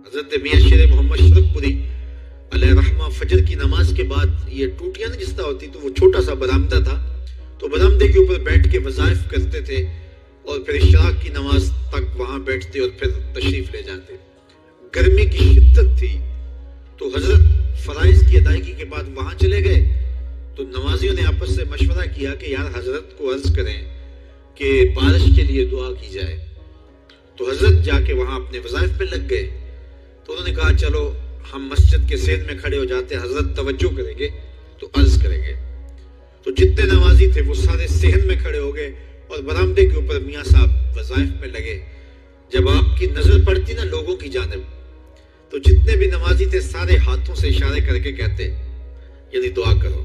حضرت میاں شیر محمد شرف پوری علیہ رحمہ فجر کی نماز کے بعد یہ ٹوٹیاں نا جس طرح ہوتی تو وہ چھوٹا سا برآمدہ تھا، تو برآمدے کے اوپر بیٹھ کے وظائف کرتے تھے اور پھر اشراق کی نماز تک وہاں بیٹھتے اور پھر تشریف لے جاتے. گرمی کی شدت تھی تو حضرت فرائض کی ادائیگی کے بعد وہاں چلے گئے. تو نمازیوں نے آپس سے مشورہ کیا کہ یار حضرت کو عرض کریں کہ بارش کے لیے دعا کی جائے. تو حضرت جا کے وہاں اپنے وظائف پہ لگ گئے. تو انہوں نے کہا چلو ہم مسجد کے سین میں کھڑے ہو جاتے ہیں، حضرت توجہ کریں گے تو عرض کریں گے. تو جتنے نمازی تھے وہ سارے صحن میں کھڑے ہو گئے اور برآمدے کے اوپر میاں صاحب وظائف میں لگے. جب آپ کی نظر پڑتی نا لوگوں کی جانب تو جتنے بھی نمازی تھے سارے ہاتھوں سے اشارے کر کے کہتے یعنی دعا کرو.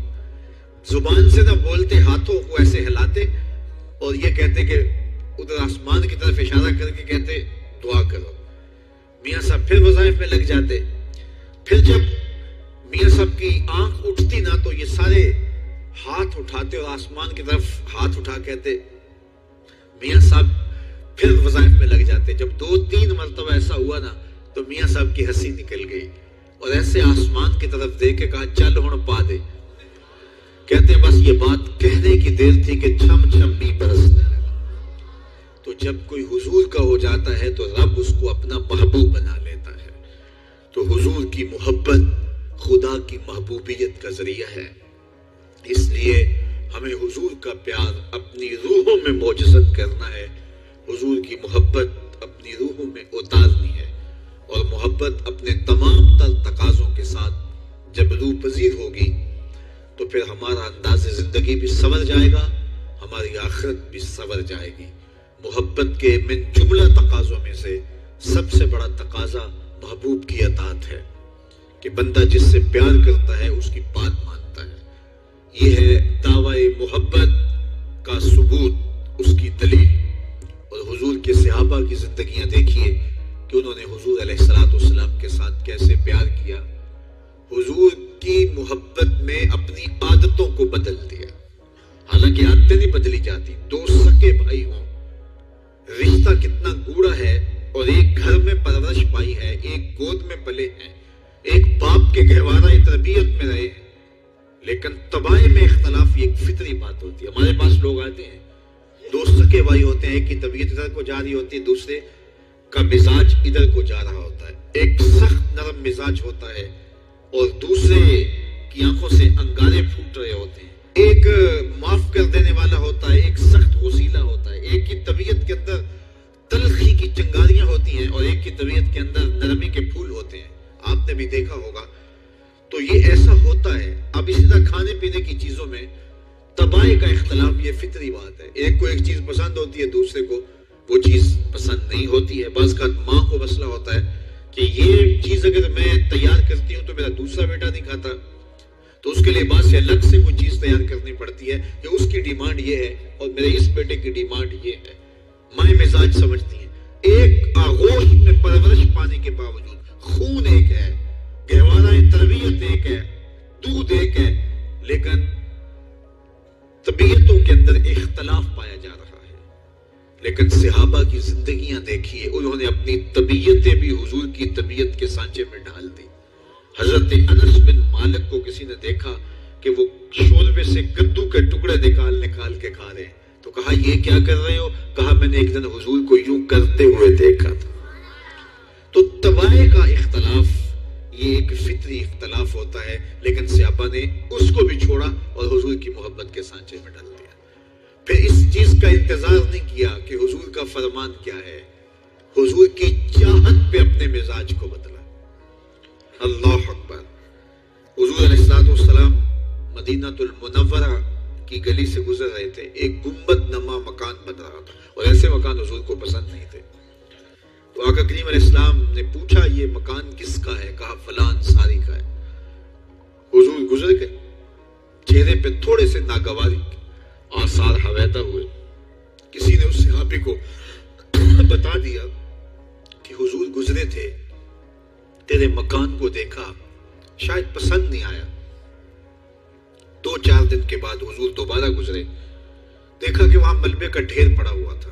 زبان سے نہ بولتے، ہاتھوں کو ایسے ہلاتے اور یہ کہتے کہ ادھر آسمان کی طرف اشارہ کر کے کہتے دعا کرو. میاں صاحب پھر وظائف میں لگ جاتے. پھر جب میاں صاحب کی آنکھ اٹھتی نا تو یہ سارے ہاتھ اٹھاتے اور آسمان کی طرف ہاتھ اٹھا کہتے. میاں صاحب پھر وظائف میں لگ جاتے. جب 2-3 مرتبہ ایسا ہوا نا تو میاں صاحب کی ہنسی نکل گئی اور ایسے آسمان کی طرف دیکھ کے کہا چل ہن پا دے. کہتے بس یہ بات کہنے کی دیر تھی کہ چھم چھم بھی برسنے لگا. تو جب کوئی حضور کا ہو جاتا ہے تو رب اس کو اپنا محبوب بنا لیتا ہے. تو حضور کی محبت خدا کی محبوبیت کا ذریعہ ہے. اس لیے ہمیں حضور کا پیار اپنی روحوں میں موجزت کرنا ہے، حضور کی محبت اپنی روحوں میں اتارنی ہے. اور محبت اپنے تمام تر تقاضوں کے ساتھ جب روح پذیر ہوگی تو پھر ہمارا انداز زندگی بھی سنور جائے گا، ہماری آخرت بھی سنور جائے گی. محبت کے من جملہ تقاضوں میں سے سب سے بڑا تقاضا محبوب کی اطاعت ہے کہ بندہ جس سے پیار کرتا ہے اس کی بات مانتا ہے. یہ ہے دعوی محبت کا ثبوت، اس کی دلیل. اور حضور کے صحابہ کی زندگیاں دیکھیے کہ انہوں نے حضور علیہ السلام کے ساتھ کیسے پیار کیا. حضور کی محبت میں اپنی عادتوں کو بدل دیا. حالانکہ عادتیں نہیں بدلی جاتی. 2 سکے بھائی ہوں، رشتہ کتنا گوڑا ہے اور ایک گھر میں پرورش پائی ہے، ایک گود میں پلے ہیں، ایک باپ کے گہوارہ تربیت میں رہے ہیں، لیکن طباع میں اختلاف یہ ایک فطری بات ہوتی ہے. ہمارے پاس لوگ آتے ہیں 2 سکے بھائی ہوتے ہیں، ایک کی طبیعت ادھر کو جا رہی ہوتی ہے، دوسرے کا مزاج ادھر کو جا رہا ہوتا ہے. ایک سخت نرم مزاج ہوتا ہے اور دوسرے کی آنکھوں سے انگارے پھوٹ رہے ہوتے ہیں. ایک معاف کر دینے والا ہوتا ہے، ایک سخت غصیلا ہوتا ہے. ایک کی طبیعت کے اندر تلخی کی چنگاریاں ہوتی ہیں اور ایک کی طبیعت کے اندر نرمی کے پھول ہوتے ہیں. آپ نے بھی دیکھا ہوگا. تو یہ ایسا ہوتا ہے. اب اسی طرح کھانے پینے کی چیزوں میں طباع کا اختلاف یہ فطری بات ہے. ایک کو ایک چیز پسند ہوتی ہے، دوسرے کو وہ چیز پسند نہیں ہوتی ہے. بعض کا ماں کو مسئلہ ہوتا ہے کہ یہ چیز اگر میں تیار کرتی ہوں تو میرا دوسرا بیٹا نہیں کھاتا، تو اس کے لیے بعض سے الگ سے کوئی چیز تیار کرنی پڑتی ہے کہ اس کی ڈیمانڈ یہ ہے اور میرے اس بیٹے کی ڈیمانڈ یہ ہے. مائیں مزاج سمجھتی ہیں. ایک آغوش میں پرورش پانے کے باوجود خون ایک ہے، گہوارہ تربیت ایک ہے، دودھ ایک ہے، لیکن طبیعتوں کے اندر اختلاف پایا جا رہا ہے. لیکن صحابہ کی زندگیاں دیکھیے، انہوں نے اپنی طبیعتیں بھی حضور کی طبیعت کے سانچے میں ڈال دی. حضرت انس بن مالک کو کسی نے دیکھا کہ وہ شوربے سے کدو کے ٹکڑے نکال کے کھا رہے ہیں، تو کہا یہ کیا کر رہے ہو؟ کہا میں نے ایک دن حضور کو یوں کرتے ہوئے دیکھا تھا. تو طباع کا اختلاف یہ ایک فطری اختلاف ہوتا ہے، لیکن صحابہ نے اس کو بھی چھوڑا اور حضور کی محبت کے سانچے میں ڈال دیا. پھر اس چیز کا انتظار نہیں کیا کہ حضور کا فرمان کیا ہے، حضور کی چاہت پہ اپنے مزاج کو بدلا. اللہ اکبر. حضور علیہ السلام مدینہ المنورہ کی گلی سے گزر رہے تھے. ایک گنبد نما مکان بن رہا تھا اور ایسے مکان حضور کو پسند نہیں تھے. تو آقا کریم علیہ السلام نے پوچھا یہ مکان کس کا ہے؟ کہا فلاں انصاری کا ہے. حضور گزر گئے، چہرے پہ تھوڑے سے ناگواری آثار حویدہ ہوئے. کسی نے اس صحابی کو بتا دیا کہ حضور گزرے تھے، تیرے مکان کو دیکھا، شاید پسند نہیں آیا. 2-4 دن کے بعد حضور دوبارہ گزرے، دیکھا کہ وہاں ملبے کا ڈھیر پڑا ہوا تھا.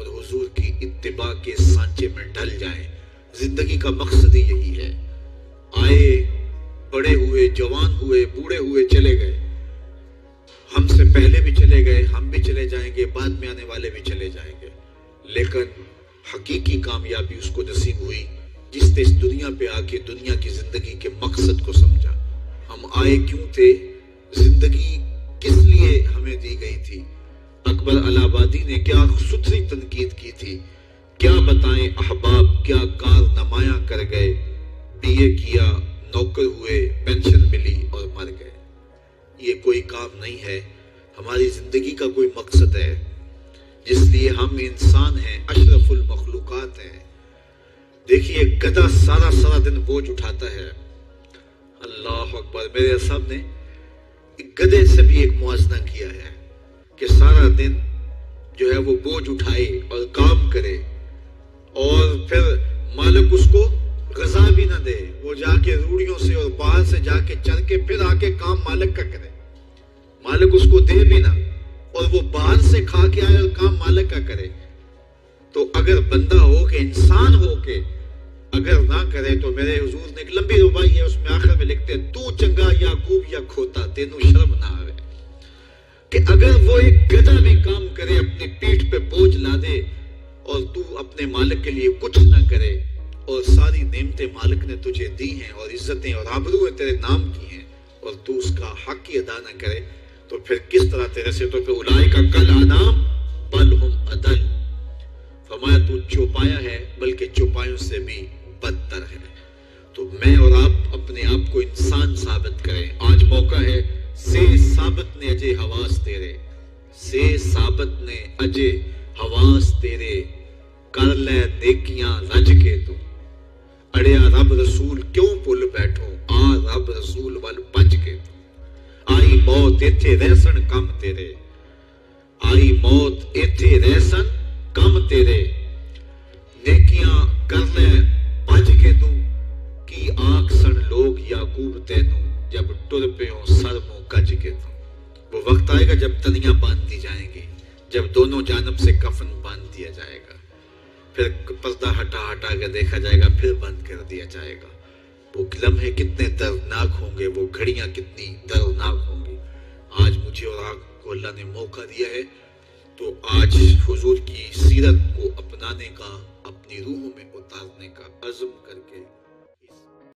اور حضور کی اتباع کے سانچے میں ڈھل جائیں. زندگی کا مقصد ہی یہی ہے. آئے، بڑے ہوئے، جوان ہوئے، بوڑھے ہوئے، چلے گئے. ہم سے پہلے بھی چلے گئے، ہم بھی چلے جائیں گے، بعد میں آنے والے بھی چلے جائیں گے. لیکن حقیقی کامیابی اس کو نصیب ہوئی جس نے اس دنیا پہ آ کے دنیا کی زندگی کے مقصد کو سمجھا. ہم آئے کیوں تھے، زندگی کس لیے ہمیں دی گئی تھی. اکبر الہ آبادی نے کیا ستھری تنقید کی تھی. کیا بتائیں احباب، کیا کار نمایاں کر گئے. بی اے کیا، نوکر ہوئے، پینشن ملی اور مر گئے. یہ کوئی کام نہیں ہے. ہماری زندگی کا کوئی مقصد ہے جس لیے ہم انسان ہیں، اشرف المخلوقات ہیں. دیکھیے گدھا سارا دن بوجھ اٹھاتا ہے. اللہ اکبر. میرے صاحب نے گدھے سے بھی ایک موازنہ کیا ہے کہ سارا دن جو ہے وہ بوجھ اٹھائے اور کام کرے اور پھر مالک اس کو غذا بھی نہ دے. وہ جا کے روڑیوں سے اور باہر سے جا کے چل کے پھر آ کے کام مالک کا کرے. مالک اس کو دے بھی نہ اور وہ باہر سے کھا کے آئے اور کام مالک کا کرے. تو اگر بندہ ہو کے، انسان ہو کے اگر نہ کرے تو میرے حضور نے ایک لمبی ربائی ہے، اس میں آخر میں لکھتے ہیں تو چنگا یعقوب یا کھوتا تینوں شرم نہ آوے. کہ اگر وہ ایک گدھا بھی کام کرے، اپنی پیٹھ پہ بوجھ لا دے اور تو اپنے مالک کے لیے کچھ نہ کرے اور ساری نعمتیں مالک نے تجھے دی ہیں اور عزتیں اور آبرویں تیرے نام کی ہیں اور تو اس کا حق ہی ادا نہ کرے تو پھر کس طرح تیرے سے. تو پھر اولئک کالانعام بل ہم اضل. فرمایا تو چوپایا ہے بلکہ چوپایوں سے بھی بدتر ہے. تو میں اور آپ اپنے آپ کو انسان ثابت کریں. آج موقع ہے. سے ثابت نے اجے حواس تیرے، سے ثابت نے اجے حواس تیرے، کر لے نیکیاں رج کے تو. اڑیا رب رسول کیوں بھول بیٹھو، آ رب رسول ول بج کے تو. آئی موت ایتھے رہسن کم تیرے، آئی موت ایتھے رہسن کم تیرے. نیکیاں کر لے بج کے تو، کی آنکھ سن لوگ یعقوب تینوں، جب ٹر پیوں سر منہ کج کے تو. وہ وقت آئے گا جب تنیاں باندھ دی جائیں گی، جب دونوں جانب سے کفن باندھ دیا جائے گا، پھر پردہ ہٹا کے دیکھا جائے گا، پھر بند کر دیا جائے گا. وہ لمحے کتنے دردناک ہوں گے، وہ گھڑیاں کتنی دردناک ہوں گی. آج مجھے اور آپ کو اللہ نے موقع دیا ہے تو آج حضور کی سیرت کو اپنانے کا، اپنی روحوں میں اتارنے کا عزم کر کے